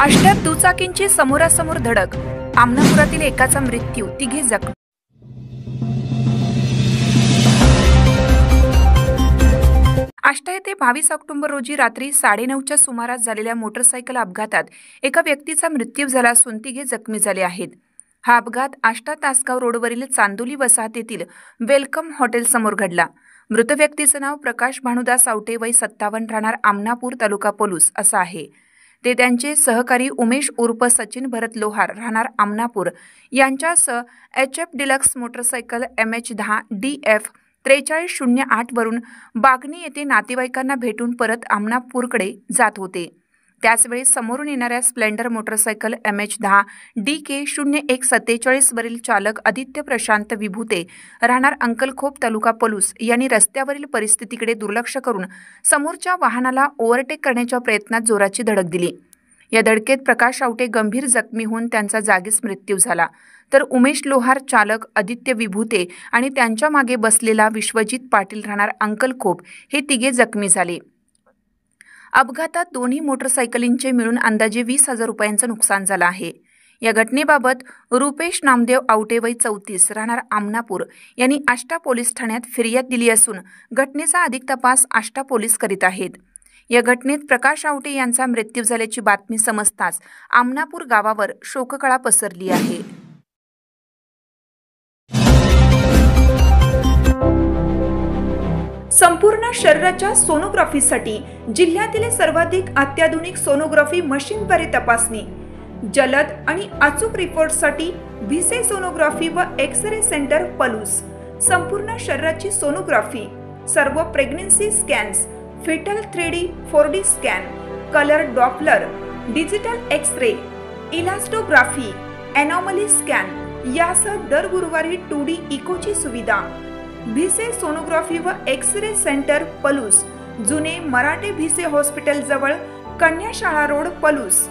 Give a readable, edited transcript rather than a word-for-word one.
आष्ट्यात दुचाकींची समोरासमोर धडक, आमनापुरातील एकाचा मृत्यू, तिघे जखमी. आष्टा येथे 22 ऑक्टोबर रोजी रात्री 9:30च्या सुमारास झालेल्या मोटरसायकल अपघातात एका व्यक्तीचा मृत्यू झाला असून तिघे जखमी झाले आहेत. हा अपघात आष्टा तासगाव रोडवरील चांदोली वसाहतीतील वेलकम हॉटेल समोर घडला. मृत व्यक्तीचे नाव प्रकाश भानुदास आवटे, वय 57, राहणार आमनापूर, तालुका पलूस असं आहे. ते त्यांचे सहकारी उमेश उर्फ सचिन भरत लोहार, राहणार आमनापूर यांच्यासह HF deluxe motorcycle MH10 DF 4308 वरून बागणी येथे नातेवाईकांना भेटून परत आमनापूरकडे जात होते. त्याचवेळी समोरून येणाऱ्या स्प्लेंडर मोटरसायकल MH10 DK 0147 वरील चालक आदित्य प्रशांत विभूते, राहणार अंकलखोप, तालुका पलूस यांनी रस्त्यावरील परिस्थितीकडे दुर्लक्ष करून समोरच्या वाहनाला ओव्हरटेक करण्याच्या प्रयत्नात जोराची धडक दिली. या धडकेत प्रकाश आवटे गंभीर जखमी होऊन त्यांचा जागीच मृत्यू झाला, तर उमेश लोहार, चालक आदित्य विभूते आणि त्यांच्या मागे बसलेला विश्वजित पाटील, राहणार अंकलखोप हे तिघे जखमी झाले. अपघातात दोन्ही मोटरसायकलींचे मिळून अंदाजे 20,000 रुपयांचं नुकसान झालं आहे. या घटनेबाबत रुपेश नामदेव आवटे, वय 34, राहणार आमनापूर यांनी आष्टा पोलीस ठाण्यात फिर्याद दिली असून घटनेचा अधिक तपास आष्टा पोलीस करीत आहेत. या घटनेत प्रकाश आवटे यांचा मृत्यू झाल्याची बातमी समजताच आमनापूर गावावर शोककळा पसरली आहे. संपूर्ण शरीराच्या सोनोग्राफीसाठी जिल्ह्यातील सर्वाधिक अत्याधुनिक सोनोग्राफी मशीनद्वारे तपासणी, जलद आणि अचूक रिपोर्टसाठी भिसे सोनोग्राफी व एक्स-रे सेंटर पलूस. संपूर्ण शरीराची सोनोग्राफी, सर्व pregnancy scans, foetal 3D 4D scan, colour Doppler, digital x-ray, elastography, anomaly scan यासह दर गुरुवारी 2D इकोची सुविधा. भिसे सोनोग्राफी व एक्स-रे सेंटर पलूस, जुने मराठे भिसे हॉस्पिटल जवळ, कन्या शाळा रोड, पलूस.